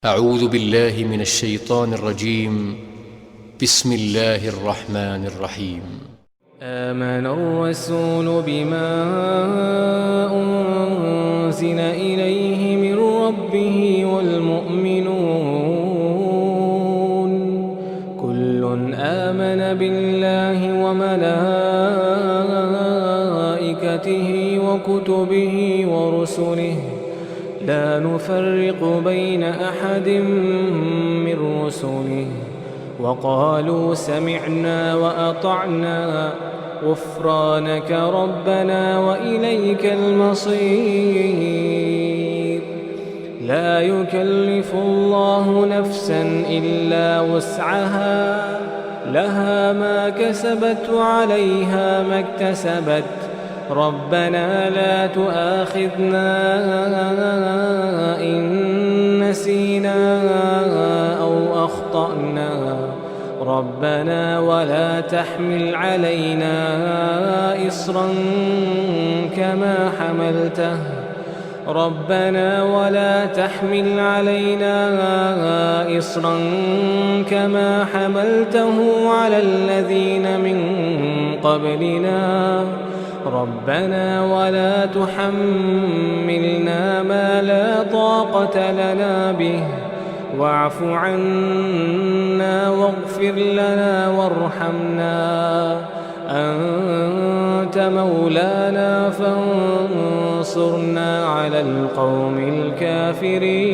أعوذ بالله من الشيطان الرجيم. بسم الله الرحمن الرحيم. آمن الرسول بما أنزل إليه من ربه والمؤمنون كل آمن بالله وملائكته وكتبه ورسله لا نفرق بين أحد من رسله وقالوا سمعنا وأطعنا غفرانك ربنا وإليك المصير. لا يكلف الله نفسا إلا وسعها لها ما كسبت وعليها ما اكتسبت ربنا لا تؤاخذنا إن نسينا أو أخطأنا ربنا ولا تحمل علينا إصرا كما حملته ربنا ولا تحمل علينا إصرا كما حملته على الذين من قبلنا ربنا ولا تحملنا ما لا طاقة لنا به واعف عنا واغفر لنا وارحمنا أنت مولانا فانصرنا على القوم الكافرين.